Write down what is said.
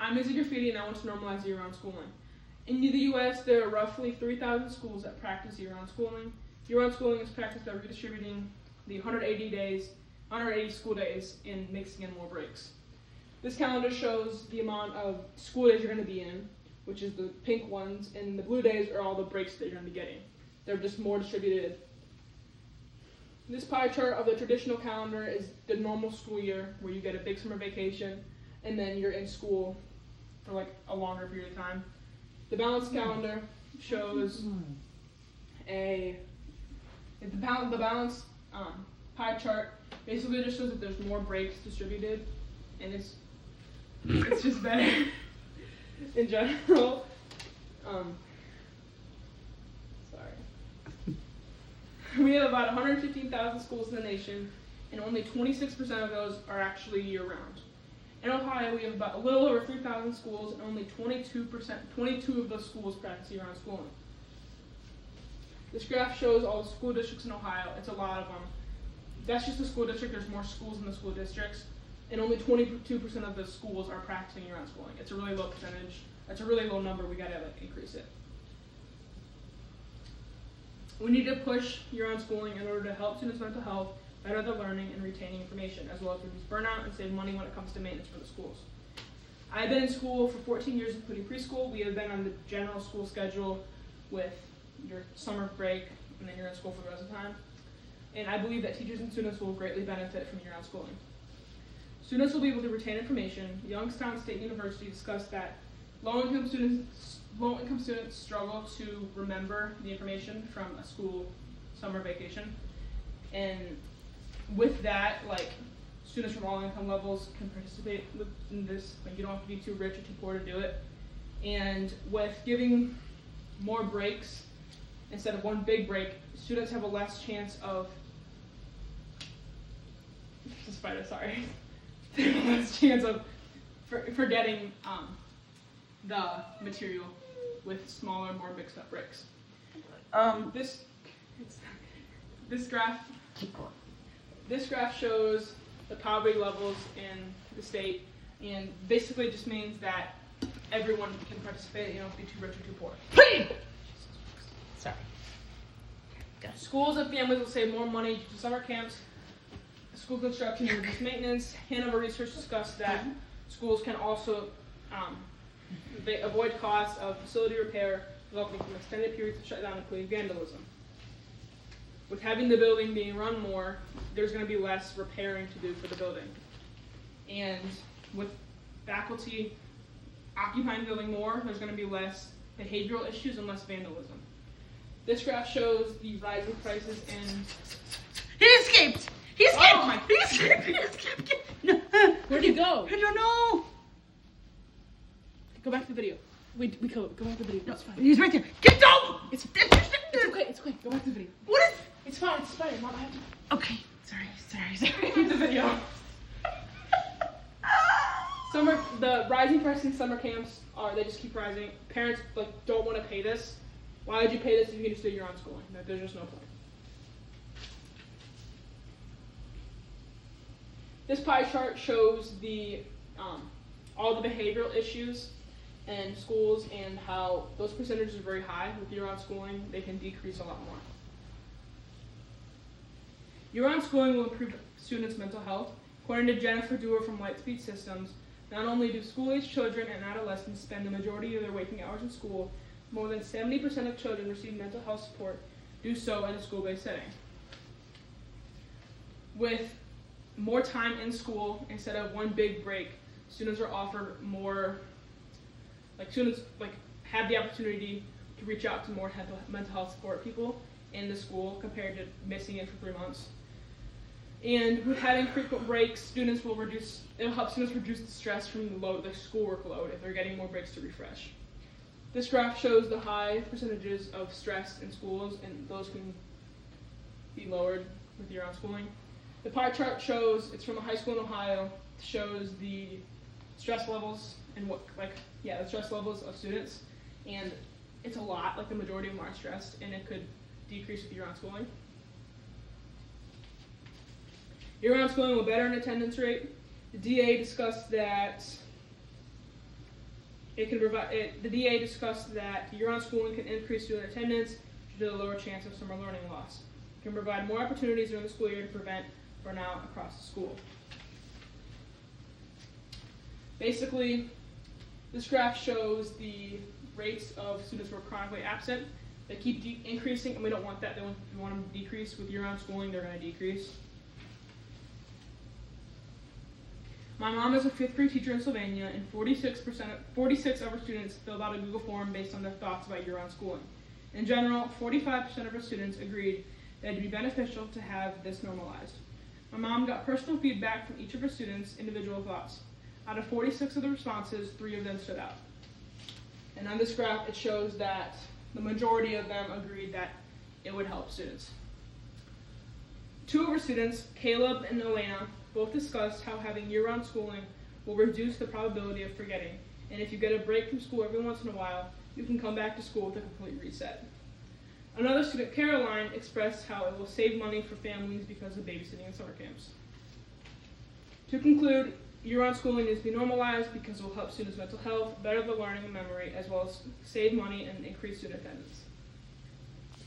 I'm Izzy Graffiti, and I want to normalize year-round schooling. In the U.S., there are roughly 3,000 schools that practice year-round schooling. Year-round schooling is practiced by redistributing the 180 school days and mixing in more breaks. This calendar shows the amount of school days you're going to be in, which is the pink ones, and the blue days are all the breaks that you're going to be getting. They're just more distributed. This pie chart of the traditional calendar is the normal school year, where you get a big summer vacation, and then you're in school for like a longer period of time. The balanced calendar shows the balanced pie chart basically just shows that there's more breaks distributed, and it's just better in general. We have about 115,000 schools in the nation, and only 26% of those are actually year-round. In Ohio, we have about a little over 3,000 schools, and only 22 of those schools practice year-round schooling. This graph shows all the school districts in Ohio. It's a lot of them. That's just the school district. There's more schools in the school districts, and only 22% of the schools are practicing year-round schooling. It's a really low percentage. That's a really low number. We gotta increase it. We need to push year-round schooling in order to help students' mental health, better their learning, and retaining information, as well as reduce burnout and save money when it comes to maintenance for the schools. I've been in school for 14 years, including preschool. We have been on the general school schedule with your summer break, and then you're in school for the rest of the time. And I believe that teachers and students will greatly benefit from year-round schooling. Students will be able to retain information. Youngstown State University discussed that low-income students struggle to remember the information from a school summer vacation. And with that, students from all income levels can participate in this. You don't have to be too rich or too poor to do it. And with giving more breaks instead of one big break, students have a less chance of forgetting the material with smaller, more mixed up breaks. This graph shows the poverty levels in the state, and basically just means that everyone can participate. You don't have to be too rich or too poor. Sorry. Schools and families will save more money due to summer camps, school construction, and reduce maintenance. Hanover research discussed that schools can also avoid costs of facility repair resulting from extended periods of shutdown, including vandalism. With having the building being run more, there's going to be less repairing to do for the building. And with faculty occupying the building more, there's going to be less behavioral issues and less vandalism. This graph shows the rising prices in... He escaped! He escaped! Oh my... He escaped! No. Where'd he go? I don't know! Go back to the video. Go back to the video. No, It's fine. he's right there. Get down! It's okay. Go back to the video. What is... It's fine. Mom, I have to... Okay. Sorry. Keep the video. The rising prices in summer camps they just keep rising. Parents don't want to pay this. Why would you pay this if you can just do year-round schooling? There's just no point. This pie chart shows all the behavioral issues in schools and how those percentages are very high. With year-round schooling, they can decrease a lot more. Year-round schooling will improve students' mental health. According to Jennifer Dewar from Lightspeed Systems, not only do school-age children and adolescents spend the majority of their waking hours in school, more than 70% of children receive mental health support do so in a school-based setting. With more time in school instead of one big break, students are offered more, students have the opportunity to reach out to more mental health support people in the school compared to missing it for 3 months. And with having frequent breaks, it'll help students reduce the stress from the schoolwork load if they're getting more breaks to refresh. This graph shows the high percentages of stress in schools, and those can be lowered with year-round schooling. The pie chart shows, it's from a high school in Ohio, shows the stress levels and the stress levels of students, and it's a lot, the majority of them are stressed, and it could decrease with year-round schooling. Year-round schooling will better an attendance rate. The DA discussed that The DA discussed that year-round schooling can increase student attendance due to the lower chance of summer learning loss. It can provide more opportunities during the school year to prevent burnout across the school. Basically, this graph shows the rates of students who are chronically absent. They keep increasing, and we don't want that. We want them to decrease. With year-round schooling, they're going to decrease. My mom is a 5th grade teacher in Sylvania, and 46 of her students filled out a Google form based on their thoughts about year-round schooling. In general, 45% of her students agreed that it would be beneficial to have this normalized. My mom got personal feedback from each of her students' individual thoughts. Out of 46 of the responses, 3 of them stood out. And on this graph, it shows that the majority of them agreed that it would help students. 2 of our students, Caleb and Elena, both discussed how having year-round schooling will reduce the probability of forgetting, and if you get a break from school every once in a while, you can come back to school with a complete reset. Another student, Caroline, expressed how it will save money for families because of babysitting and summer camps. To conclude, year-round schooling needs to be normalized because it will help students' mental health, better their learning and memory, as well as save money and increase student attendance.